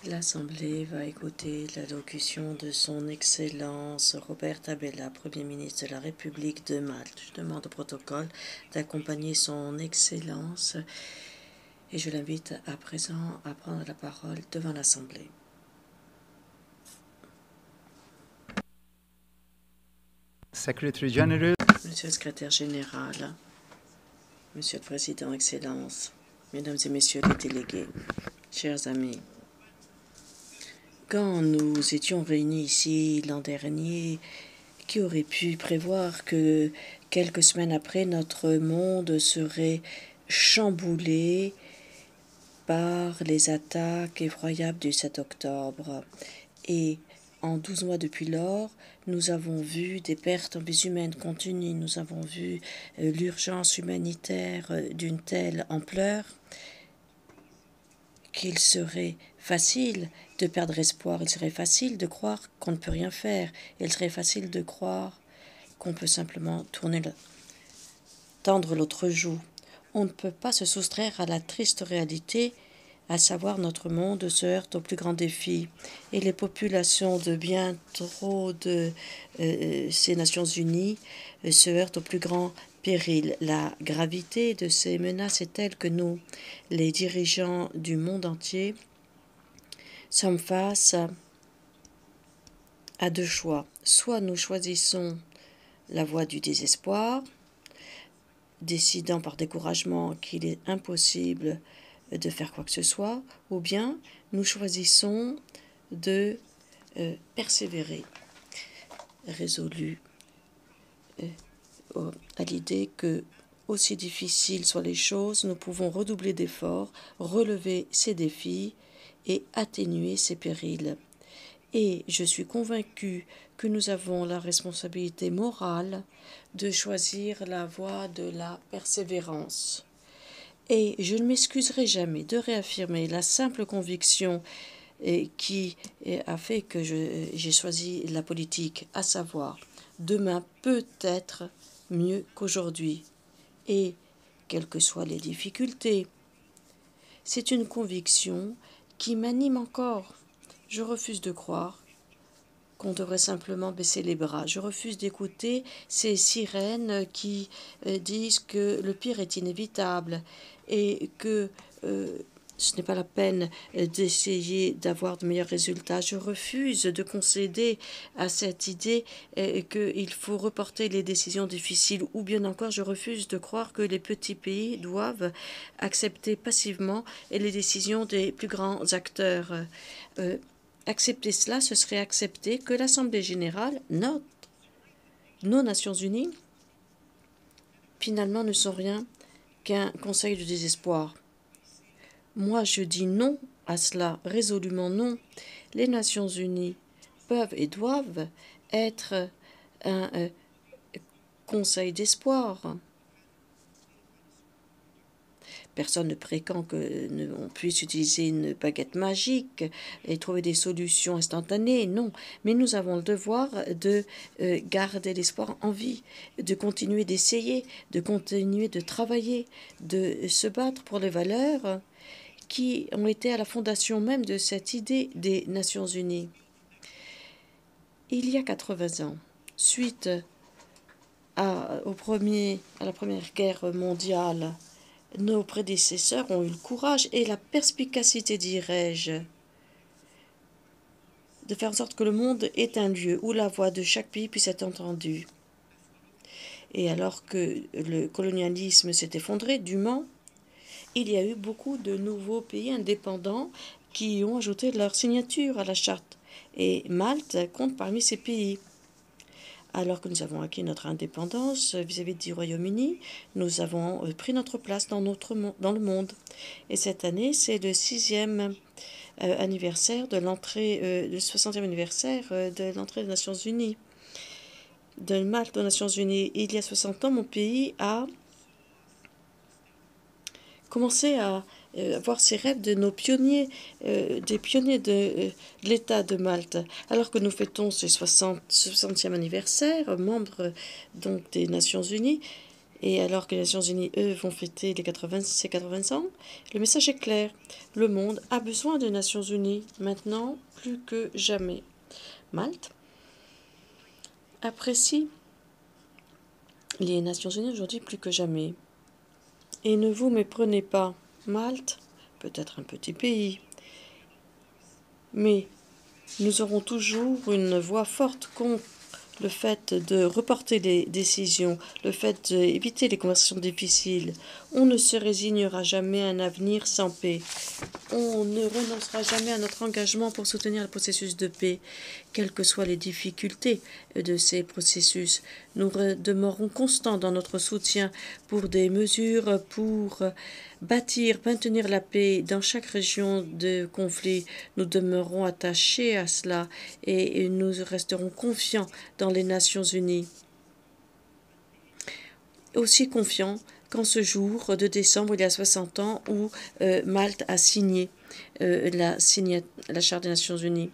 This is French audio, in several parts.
L'Assemblée va écouter l'allocution de son Excellence Roberta Bella, Premier ministre de la République de Malte. Je demande au protocole d'accompagner son Excellence et je l'invite à présent à prendre la parole devant l'Assemblée. Secretary General, Monsieur le secrétaire général, Monsieur le Président, Excellence, Mesdames et Messieurs les délégués, chers amis, quand nous étions réunis ici l'an dernier, qui aurait pu prévoir que quelques semaines après, notre monde serait chamboulé par les attaques effroyables du 7 octobre. Et en 12 mois depuis lors, nous avons vu des pertes en vies humaines continues, nous avons vu l'urgence humanitaire d'une telle ampleur qu'il serait facile de perdre espoir, il serait facile de croire qu'on ne peut rien faire, il serait facile de croire qu'on peut simplement tendre l'autre joue. On ne peut pas se soustraire à la triste réalité, à savoir notre monde se heurte aux plus grands défis et les populations de bien trop de ces Nations Unies se heurtent aux plus grands périls. La gravité de ces menaces est telle que nous, les dirigeants du monde entier, sommes face à deux choix. Soit nous choisissons la voie du désespoir, décidant par découragement qu'il est impossible de faire quoi que ce soit, ou bien nous choisissons de persévérer, résolus à l'idée que, aussi difficiles soient les choses, nous pouvons redoubler d'efforts, relever ces défis et atténuer ces périls. Et je suis convaincue que nous avons la responsabilité morale de choisir la voie de la persévérance. Et je ne m'excuserai jamais de réaffirmer la simple conviction qui a fait que j'ai choisi la politique, à savoir, demain peut être mieux qu'aujourd'hui. Et quelles que soient les difficultés, c'est une conviction qui m'anime encore. Je refuse de croire qu'on devrait simplement baisser les bras. Je refuse d'écouter ces sirènes qui disent que le pire est inévitable et que ce n'est pas la peine d'essayer d'avoir de meilleurs résultats. Je refuse de concéder à cette idée qu'il faut reporter les décisions difficiles, ou bien encore je refuse de croire que les petits pays doivent accepter passivement les décisions des plus grands acteurs. Accepter cela, ce serait accepter que l'Assemblée générale, nos Nations unies, finalement ne sont rien qu'un conseil de désespoir. Moi, je dis non à cela, résolument non. Les Nations unies peuvent et doivent être un conseil d'espoir. Personne ne prétend qu'on puisse utiliser une baguette magique et trouver des solutions instantanées, non. Mais nous avons le devoir de garder l'espoir en vie, de continuer d'essayer, de continuer de travailler, de se battre pour les valeurs qui ont été à la fondation même de cette idée des Nations Unies. Il y a 80 ans, suite à la Première Guerre mondiale, nos prédécesseurs ont eu le courage et la perspicacité, dirais-je, de faire en sorte que le monde est un lieu où la voix de chaque pays puisse être entendue. Et alors que le colonialisme s'est effondré dûment, il y a eu beaucoup de nouveaux pays indépendants qui ont ajouté leur signature à la charte. Et Malte compte parmi ces pays. Alors que nous avons acquis notre indépendance vis-à-vis du Royaume-Uni, nous avons pris notre place dans le monde. Et cette année, c'est le 6e anniversaire de l'entrée, le 60e anniversaire de l'entrée des Nations Unies. De Malte aux Nations Unies. Il y a 60 ans, mon pays a commencé à voir ces rêves de nos pionniers, des pionniers de l'État de Malte. Alors que nous fêtons ce 60e anniversaire, membres donc des Nations Unies, Et alors que les Nations Unies, eux, vont fêter ces 80 ans, le message est clair. Le monde a besoin des Nations Unies, maintenant plus que jamais. Malte apprécie les Nations Unies aujourd'hui plus que jamais. Et ne vous méprenez pas, Malte, peut-être un petit pays, mais nous aurons toujours une voix forte contre le fait de reporter les décisions, le fait d'éviter les conversations difficiles. On ne se résignera jamais à un avenir sans paix. On ne renoncera jamais à notre engagement pour soutenir le processus de paix, quelles que soient les difficultés de ces processus. Nous demeurons constants dans notre soutien pour des mesures pour bâtir, maintenir la paix dans chaque région de conflit. Nous demeurons attachés à cela et nous resterons confiants dans les Nations Unies. Aussi confiants qu'en ce jour de décembre, il y a 60 ans, où Malte a signé la Charte des Nations Unies.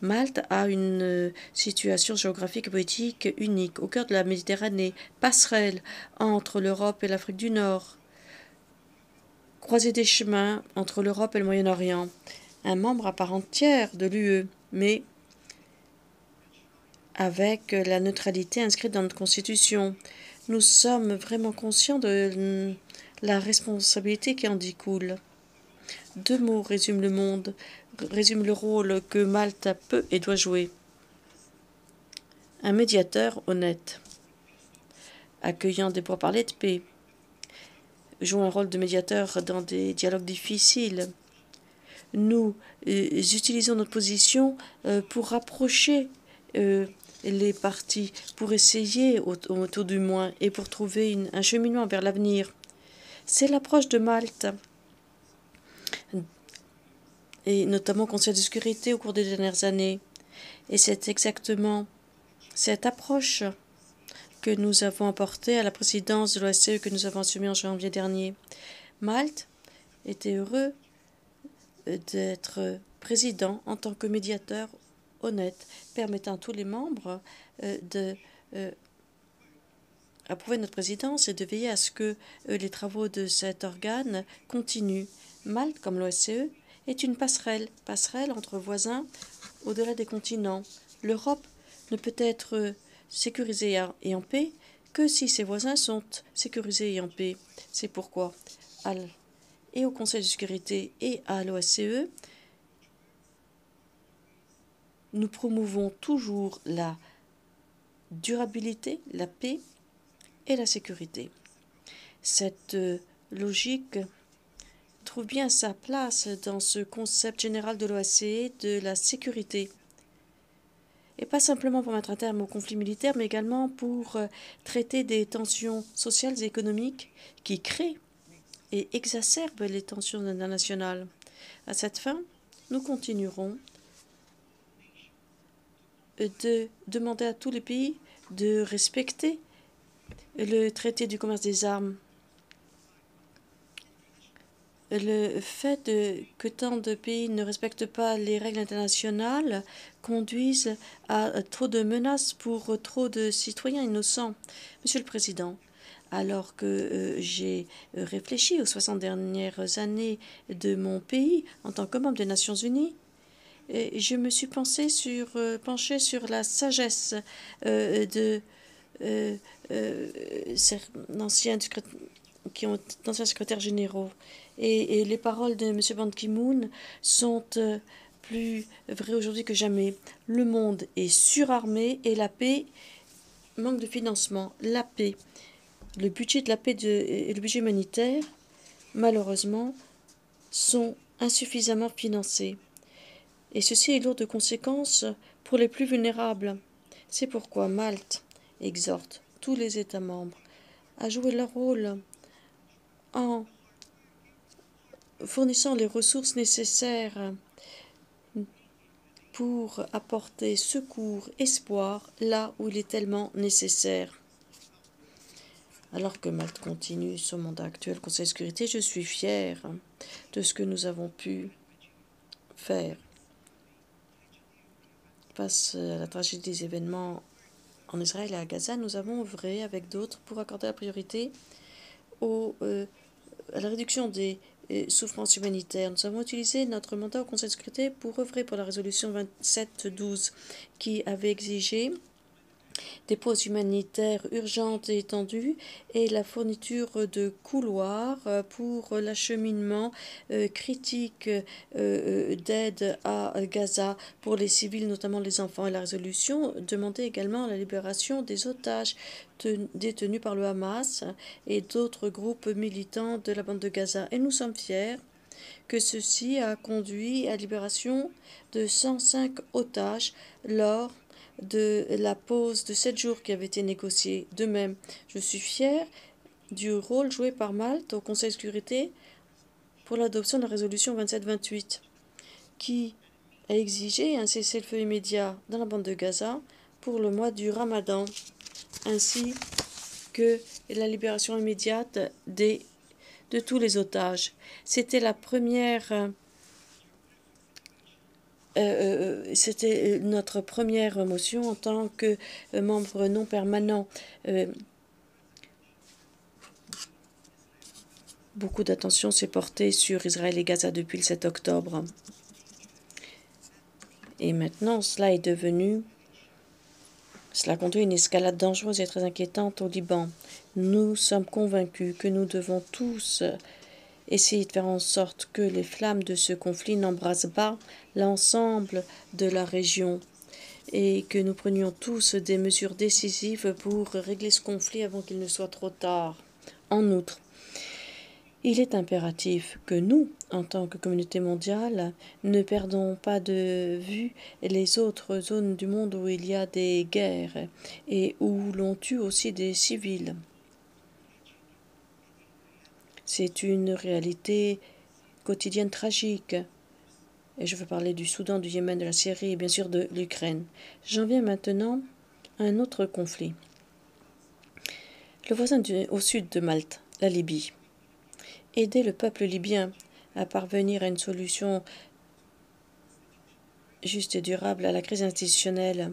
Malte a une situation géographique et politique unique au cœur de la Méditerranée, passerelle entre l'Europe et l'Afrique du Nord, croisée des chemins entre l'Europe et le Moyen-Orient, un membre à part entière de l'UE, mais avec la neutralité inscrite dans notre Constitution. Nous sommes vraiment conscients de la responsabilité qui en découle. 2 mots résument le monde, résument le rôle que Malte peut et doit jouer. Un médiateur honnête, accueillant des pourparlers de paix, joue un rôle de médiateur dans des dialogues difficiles. Nous utilisons notre position pour rapprocher les partis, pour essayer autour du moins et pour trouver un cheminement vers l'avenir. C'est l'approche de Malte, et notamment au Conseil de sécurité au cours des dernières années. Et c'est exactement cette approche que nous avons apportée à la présidence de l'OSCE que nous avons assumée en janvier dernier. Malte était heureux d'être président en tant que médiateur honnête, permettant à tous les membres approuver notre présidence et de veiller à ce que les travaux de cet organe continuent. Malte, comme l'OSCE, est une passerelle entre voisins au-delà des continents. L'Europe ne peut être sécurisée et en paix que si ses voisins sont sécurisés et en paix. C'est pourquoi, et au Conseil de sécurité et à l'OSCE, nous promouvons toujours la durabilité, la paix et la sécurité. Cette logique trouve bien sa place dans ce concept général de l'OSCE de la sécurité. Et pas simplement pour mettre un terme au conflit militaire, mais également pour traiter des tensions sociales et économiques qui créent et exacerbent les tensions internationales. À cette fin, nous continuerons de demander à tous les pays de respecter le traité du commerce des armes. Le fait que tant de pays ne respectent pas les règles internationales conduisent à trop de menaces pour trop de citoyens innocents. Monsieur le Président, alors que j'ai réfléchi aux 60 dernières années de mon pays en tant que membre des Nations Unies, et je me suis penchée sur la sagesse de anciens secrétaires généraux. Et les paroles de M. Ban Ki-moon sont plus vraies aujourd'hui que jamais. Le monde est surarmé et la paix manque de financement. La paix, le budget de la paix et le budget humanitaire, malheureusement, sont insuffisamment financés. Et ceci est lourd de conséquences pour les plus vulnérables. C'est pourquoi Malte exhorte tous les États membres à jouer leur rôle en fournissant les ressources nécessaires pour apporter secours, espoir, là où il est tellement nécessaire. Alors que Malte continue son mandat actuel au Conseil de sécurité, je suis fier de ce que nous avons pu faire face à la tragédie des événements en Israël et à Gaza, nous avons œuvré avec d'autres pour accorder la priorité à la réduction des souffrances humanitaires. Nous avons utilisé notre mandat au Conseil de sécurité pour œuvrer pour la résolution 2712 qui avait exigé des pauses humanitaires urgentes et étendues et la fourniture de couloirs pour l'acheminement critique d'aide à Gaza pour les civils, notamment les enfants. Et la résolution demandait également la libération des otages détenus par le Hamas et d'autres groupes militants de la bande de Gaza. Et nous sommes fiers que ceci a conduit à la libération de 105 otages lors de la pause de 7 jours qui avait été négociée. De même, je suis fier du rôle joué par Malte au Conseil de sécurité pour l'adoption de la résolution 2728 qui a exigé un cessez-le-feu immédiat dans la bande de Gaza pour le mois du Ramadan, ainsi que la libération immédiate de tous les otages. C'était la première c'était notre première motion en tant que membre non permanent. Beaucoup d'attention s'est portée sur Israël et Gaza depuis le 7 octobre. Et maintenant, cela conduit à une escalade dangereuse et très inquiétante au Liban. Nous sommes convaincus que nous devons tous essayer de faire en sorte que les flammes de ce conflit n'embrasent pas l'ensemble de la région et que nous prenions tous des mesures décisives pour régler ce conflit avant qu'il ne soit trop tard. En outre, il est impératif que nous, en tant que communauté mondiale, ne perdons pas de vue les autres zones du monde où il y a des guerres et où l'on tue aussi des civils. C'est une réalité quotidienne tragique. Et je veux parler du Soudan, du Yémen, de la Syrie et bien sûr de l'Ukraine. J'en viens maintenant à un autre conflit. Le voisin au sud de Malte, la Libye. Aider le peuple libyen à parvenir à une solution juste et durable à la crise institutionnelle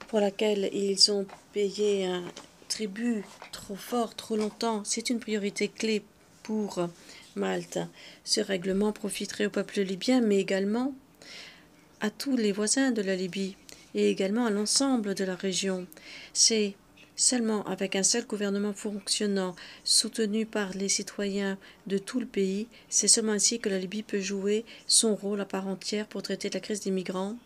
pour laquelle ils ont payé un tribut trop fort, trop longtemps. C'est une priorité clé pour Malte. Ce règlement profiterait au peuple libyen, mais également à tous les voisins de la Libye et également à l'ensemble de la région. C'est seulement avec un seul gouvernement fonctionnant, soutenu par les citoyens de tout le pays, c'est seulement ainsi que la Libye peut jouer son rôle à part entière pour traiter de la crise des migrants,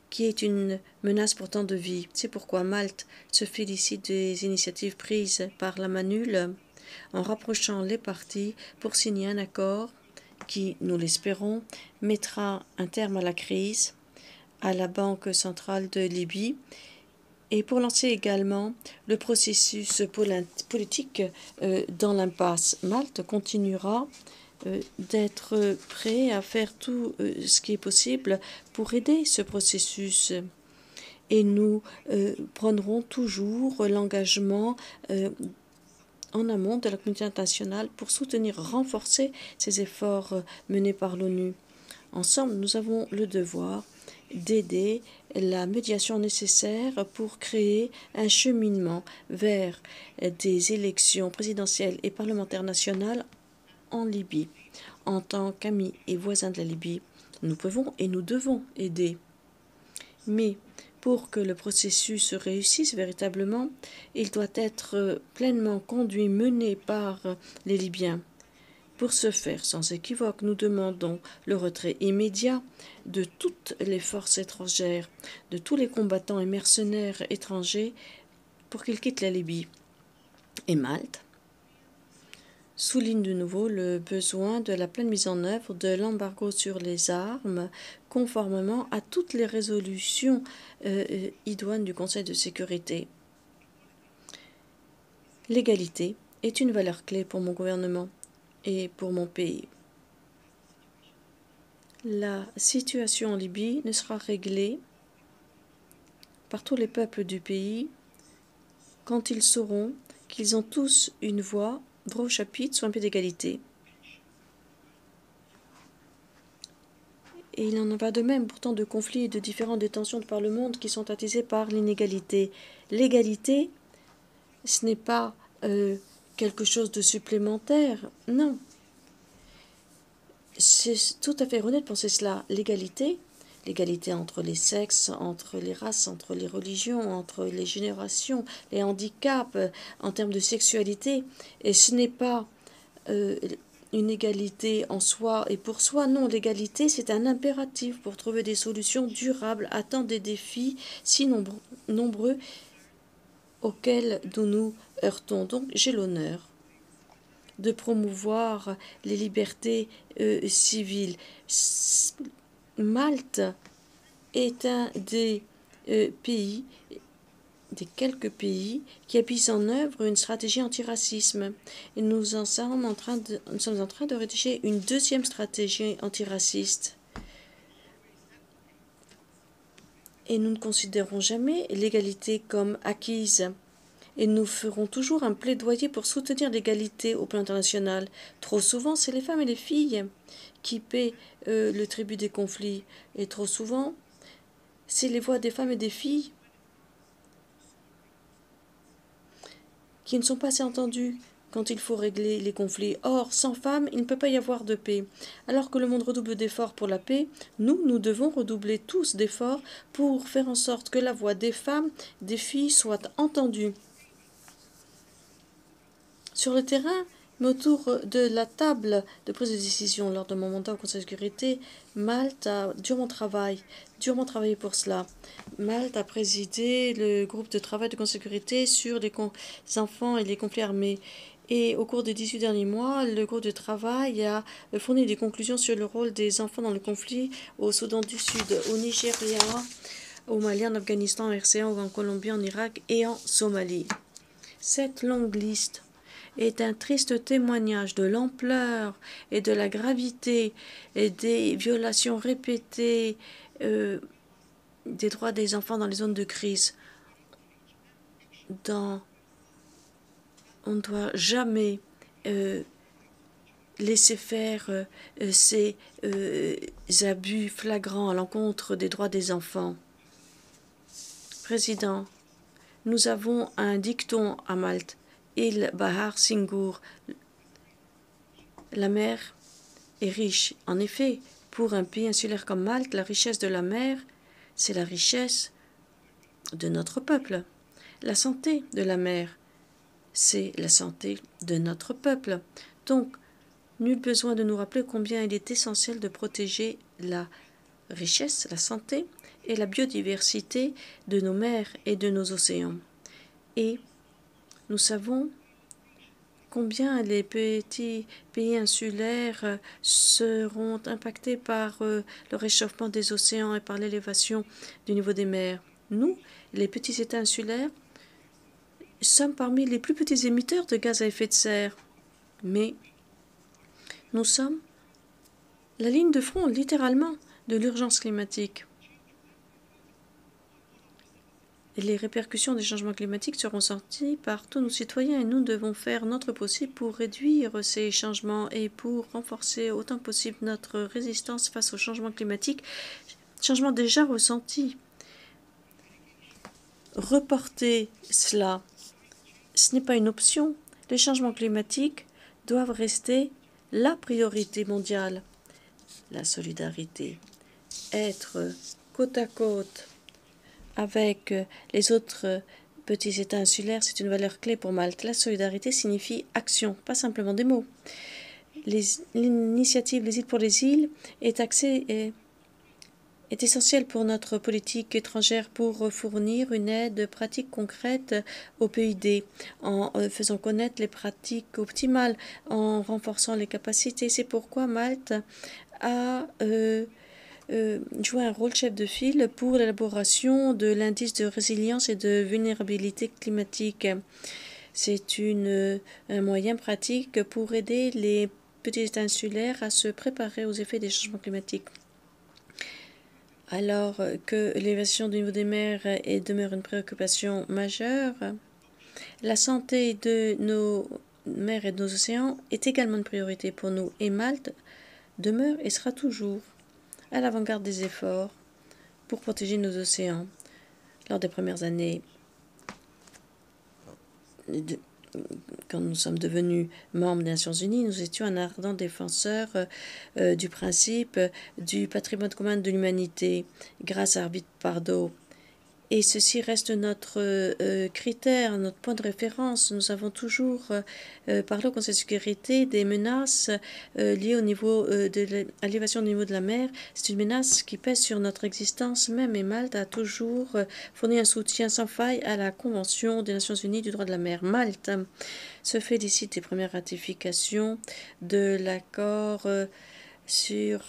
qui est une menace pour tant de vies. C'est pourquoi Malte se félicite des initiatives prises par la Manule en rapprochant les parties pour signer un accord qui, nous l'espérons, mettra un terme à la crise, à la Banque centrale de Libye, et pour lancer également le processus politique dans l'impasse. Malte continuera d'être prêt à faire tout ce qui est possible pour aider ce processus. Et nous prendrons toujours l'engagement en amont de la communauté internationale pour soutenir, renforcer ces efforts menés par l'ONU. Ensemble, nous avons le devoir d'aider la médiation nécessaire pour créer un cheminement vers des élections présidentielles et parlementaires nationales en Libye. En tant qu'amis et voisins de la Libye, nous pouvons et nous devons aider. Mais pour que le processus réussisse véritablement, il doit être pleinement conduit, mené par les Libyens. Pour ce faire, sans équivoque, nous demandons le retrait immédiat de toutes les forces étrangères, de tous les combattants et mercenaires étrangers pour qu'ils quittent la Libye. Et Malte souligne de nouveau le besoin de la pleine mise en œuvre de l'embargo sur les armes conformément à toutes les résolutions idoines du Conseil de sécurité. L'égalité est une valeur clé pour mon gouvernement et pour mon pays. La situation en Libye ne sera réglée par tous les peuples du pays quand ils sauront qu'ils ont tous une voix, droit au chapitre, sur un pied d'égalité. Et il en va de même pourtant de conflits et de différentes tensions par le monde qui sont attisés par l'inégalité. L'égalité, ce n'est pas quelque chose de supplémentaire, non. C'est tout à fait erroné de penser cela. L'égalité entre les sexes, entre les races, entre les religions, entre les générations, les handicaps, en termes de sexualité, et ce n'est pas une égalité en soi et pour soi. Non, l'égalité, c'est un impératif pour trouver des solutions durables à tant des défis si nombreux auxquels nous nous heurtons. Donc, j'ai l'honneur de promouvoir les libertés civiles. Malte est un des pays, des quelques pays qui a mis en œuvre une stratégie antiracisme. Et nous sommes en train de rédiger une deuxième stratégie antiraciste. Et nous ne considérons jamais l'égalité comme acquise. Et nous ferons toujours un plaidoyer pour soutenir l'égalité au plan international. Trop souvent, c'est les femmes et les filles qui paient le tribut des conflits. Et trop souvent, c'est les voix des femmes et des filles qui ne sont pas assez entendues quand il faut régler les conflits. Or, sans femmes, il ne peut pas y avoir de paix. Alors que le monde redouble d'efforts pour la paix, nous devons redoubler tous d'efforts pour faire en sorte que la voix des femmes, des filles soit entendue. Sur le terrain, mais autour de la table de prise de décision lors de mon mandat au Conseil de sécurité, Malte a durement travaillé pour cela. Malte a présidé le groupe de travail de Conseil de sécurité sur les enfants et les conflits armés. Et au cours des 18 derniers mois, le groupe de travail a fourni des conclusions sur le rôle des enfants dans le conflit au Soudan du Sud, au Nigeria, au Mali, en Afghanistan, en RCA, en Colombie, en Irak et en Somalie. Cette longue liste est un triste témoignage de l'ampleur et de la gravité et des violations répétées des droits des enfants dans les zones de crise. On ne doit jamais laisser faire ces abus flagrants à l'encontre des droits des enfants. Président, nous avons un dicton à Malte. Il Bahar Singur. La mer est riche. En effet, pour un pays insulaire comme Malte, la richesse de la mer, c'est la richesse de notre peuple. La santé de la mer, c'est la santé de notre peuple. Donc, nul besoin de nous rappeler combien il est essentiel de protéger la richesse, la santé et la biodiversité de nos mers et de nos océans. Et nous savons combien les petits pays insulaires seront impactés par le réchauffement des océans et par l'élévation du niveau des mers. Nous, les petits États insulaires, sommes parmi les plus petits émetteurs de gaz à effet de serre. Mais nous sommes la ligne de front, littéralement, de l'urgence climatique. Les répercussions des changements climatiques seront senties par tous nos citoyens et nous devons faire notre possible pour réduire ces changements et pour renforcer autant que possible notre résistance face aux changements climatiques, changements déjà ressentis. Reporter cela, ce n'est pas une option. Les changements climatiques doivent rester la priorité mondiale. La solidarité, être côte à côte avec les autres petits États insulaires, c'est une valeur clé pour Malte. La solidarité signifie action, pas simplement des mots. L'initiative Les îles pour les îles est essentielle pour notre politique étrangère pour fournir une aide pratique concrète au PID, en faisant connaître les pratiques optimales, en renforçant les capacités. C'est pourquoi Malte a jouer un rôle chef de file pour l'élaboration de l'indice de résilience et de vulnérabilité climatique. C'est un moyen pratique pour aider les petits États insulaires à se préparer aux effets des changements climatiques. Alors que l'élévation du niveau des mers demeure une préoccupation majeure, la santé de nos mers et de nos océans est également une priorité pour nous. Et Malte demeure et sera toujours à l'avant-garde des efforts pour protéger nos océans. Lors des premières années, quand nous sommes devenus membres des Nations Unies, nous étions un ardent défenseur du principe du patrimoine commun de l'humanité grâce à Arvind Pardo. Et ceci reste notre critère, notre point de référence. Nous avons toujours parlé au Conseil de sécurité des menaces liées au niveau à l'élévation du niveau de la mer. C'est une menace qui pèse sur notre existence même, et Malte a toujours fourni un soutien sans faille à la Convention des Nations Unies du droit de la mer. Malte se félicite des premières ratifications de l'accord sur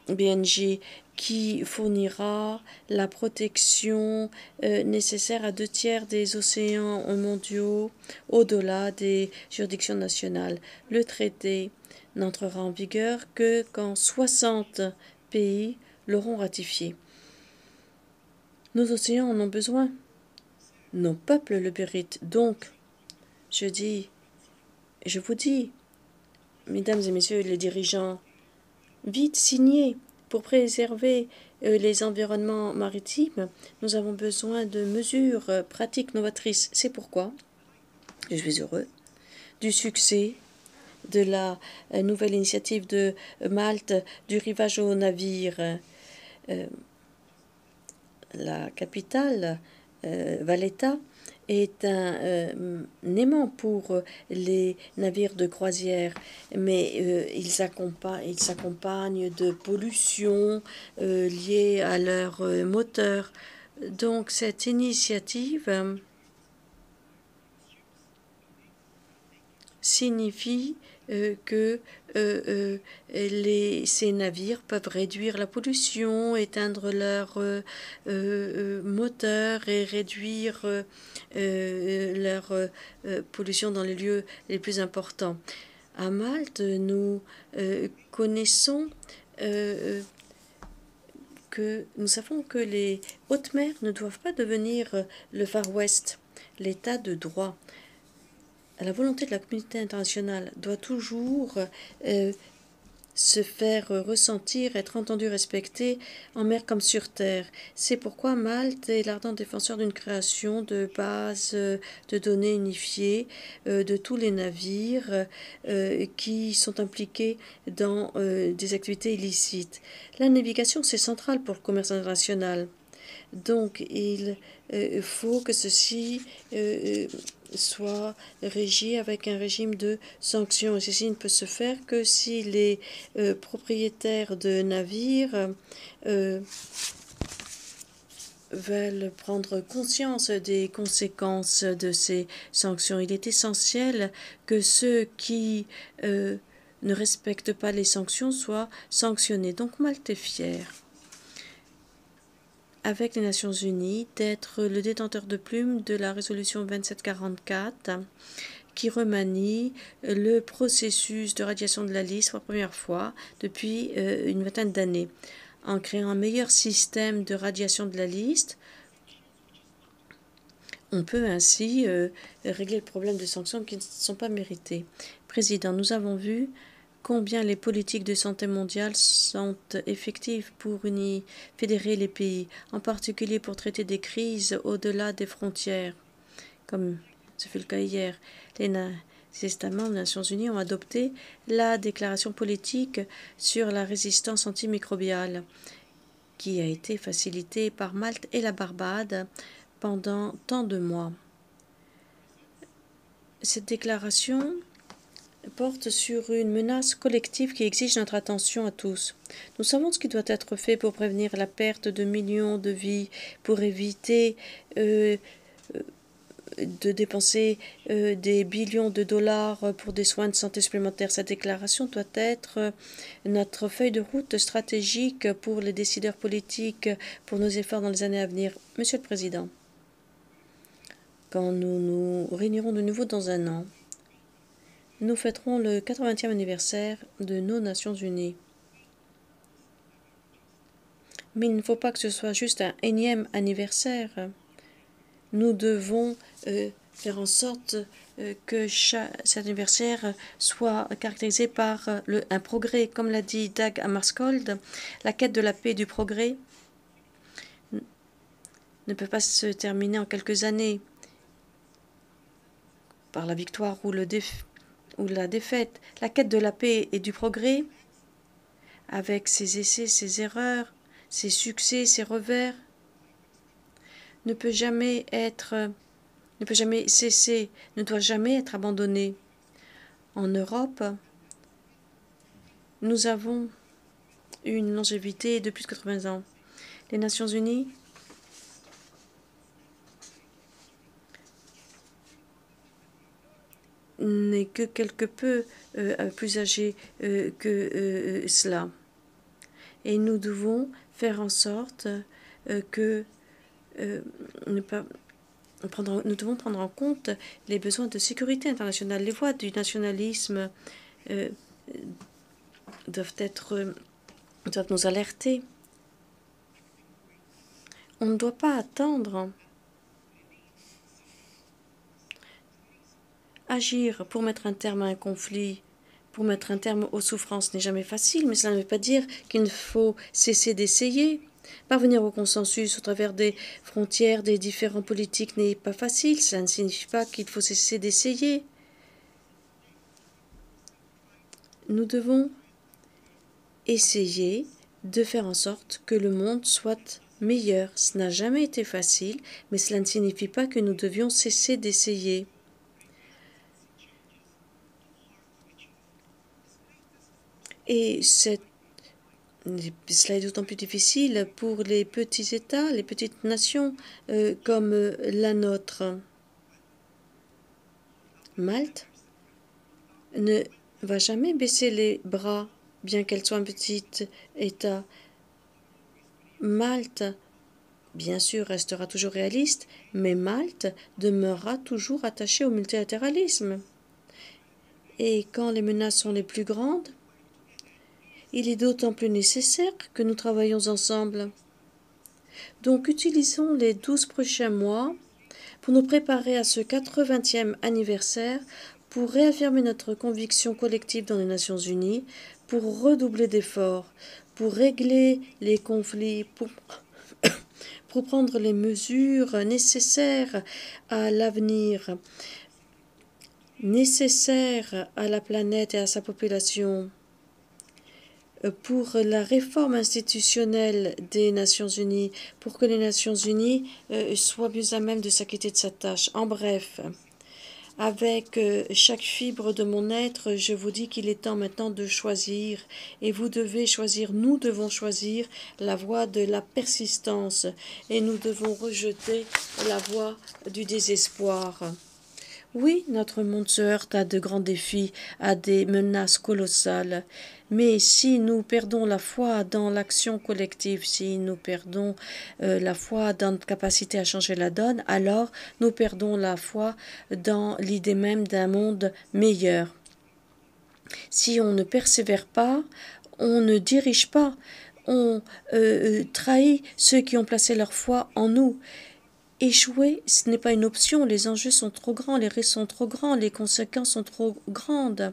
BNG qui fournira la protection nécessaire à 2/3 des océans mondiaux au-delà des juridictions nationales. Le traité n'entrera en vigueur que quand 60 pays l'auront ratifié. Nos océans en ont besoin. Nos peuples le méritent. Donc, je vous dis, mesdames et messieurs les dirigeants, vite signez pour préserver les environnements maritimes. Nous avons besoin de mesures pratiques novatrices. C'est pourquoi je suis heureux du succès de la nouvelle initiative de Malte du rivage aux navires. La capitale, Valletta, est un aimant pour les navires de croisière, mais ils s'accompagnent de pollution liée à leur moteur. Donc cette initiative signifie que ces navires peuvent réduire la pollution, éteindre leur moteur et réduire leur pollution dans les lieux les plus importants. À Malte, nous connaissons que nous savons que les hautes mers ne doivent pas devenir le Far West, l'état de droit. La volonté de la communauté internationale doit toujours se faire ressentir, être entendue, respectée en mer comme sur terre. C'est pourquoi Malte est l'ardent défenseur d'une création de bases de données unifiées de tous les navires qui sont impliqués dans des activités illicites. La navigation, c'est central pour le commerce international. Donc, il faut que ceci soit régi avec un régime de sanctions. Et ceci ne peut se faire que si les propriétaires de navires veulent prendre conscience des conséquences de ces sanctions. Il est essentiel que ceux qui ne respectent pas les sanctions soient sanctionnés. Donc, Malte est fier, avec les Nations Unies, d'être le détenteur de plume de la résolution 2744 qui remanie le processus de radiation de la liste pour la première fois depuis une vingtaine d'années. En créant un meilleur système de radiation de la liste, on peut ainsi régler le problème de sanctions qui ne sont pas méritées. Président, nous avons vu combien les politiques de santé mondiale sont effectives pour fédérer les pays, en particulier pour traiter des crises au-delà des frontières, comme ce fut le cas hier. Les États membres des Nations Unies ont adopté la déclaration politique sur la résistance antimicrobiale, qui a été facilitée par Malte et la Barbade pendant tant de mois. Cette déclaration porte sur une menace collective qui exige notre attention à tous. Nous savons ce qui doit être fait pour prévenir la perte de millions de vies, pour éviter de dépenser des billions de dollars pour des soins de santé supplémentaires. Cette déclaration doit être notre feuille de route stratégique pour les décideurs politiques, pour nos efforts dans les années à venir. Monsieur le Président, quand nous nous réunirons de nouveau dans un an, nous fêterons le 80e anniversaire de nos Nations Unies. Mais il ne faut pas que ce soit juste un énième anniversaire. Nous devons faire en sorte que cet anniversaire soit caractérisé par un progrès. Comme l'a dit Dag Hammarskjöld, la quête de la paix et du progrès ne peut pas se terminer en quelques années par la victoire ou la défaite. La quête de la paix et du progrès, avec ses essais, ses erreurs, ses succès, ses revers, ne peut jamais cesser, ne doit jamais être abandonné. En Europe, nous avons une longévité de plus de 80 ans. Les Nations Unies n'est que quelque peu plus âgé que cela. Et nous devons faire en sorte que nous devons prendre en compte les besoins de sécurité internationale. Les voix du nationalisme doivent nous alerter. On ne doit pas attendre. Agir pour mettre un terme à un conflit, pour mettre un terme aux souffrances n'est jamais facile, mais cela ne veut pas dire qu'il ne faut cesser d'essayer. Parvenir au consensus au travers des frontières des différents politiques n'est pas facile, cela ne signifie pas qu'il faut cesser d'essayer. Nous devons essayer de faire en sorte que le monde soit meilleur. Ce n'a jamais été facile, mais cela ne signifie pas que nous devions cesser d'essayer. Et cela est d'autant plus difficile pour les petits États, les petites nations comme la nôtre. Malte ne va jamais baisser les bras, bien qu'elle soit un petit État. Malte, bien sûr, restera toujours réaliste, mais Malte demeurera toujours attachée au multilatéralisme. Et quand les menaces sont les plus grandes, il est d'autant plus nécessaire que nous travaillons ensemble. Donc, utilisons les 12 prochains mois pour nous préparer à ce 80e anniversaire, pour réaffirmer notre conviction collective dans les Nations Unies, pour redoubler d'efforts, pour régler les conflits, pour prendre les mesures nécessaires à l'avenir, nécessaires à la planète et à sa population, pour la réforme institutionnelle des Nations Unies, pour que les Nations Unies soient mieux à même de s'acquitter de sa tâche. En bref, avec chaque fibre de mon être, je vous dis qu'il est temps maintenant de choisir, et vous devez choisir, nous devons choisir la voie de la persistance, et nous devons rejeter la voie du désespoir. Oui, notre monde se heurte à de grands défis, à des menaces colossales. Mais si nous perdons la foi dans l'action collective, si nous perdons la foi dans notre capacité à changer la donne, alors nous perdons la foi dans l'idée même d'un monde meilleur. Si on ne persévère pas, on ne dirige pas, on trahit ceux qui ont placé leur foi en nous. Échouer, ce n'est pas une option, les enjeux sont trop grands, les risques sont trop grands, les conséquences sont trop grandes.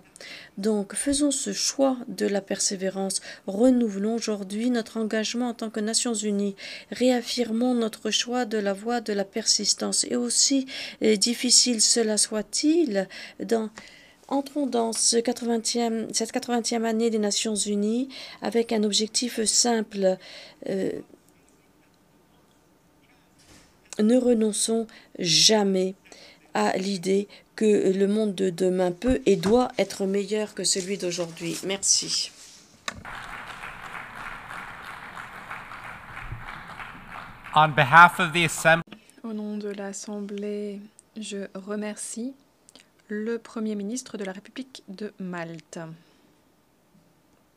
Donc faisons ce choix de la persévérance, renouvelons aujourd'hui notre engagement en tant que Nations Unies, réaffirmons notre choix de la voie de la persistance. Et aussi difficile cela soit-il, entrons dans cette 80e année des Nations Unies avec un objectif simple. Ne renonçons jamais à l'idée que le monde de demain peut et doit être meilleur que celui d'aujourd'hui. Merci. On behalf of the Assembly, Au nom de l'Assemblée, je remercie le Premier ministre de la République de Malte.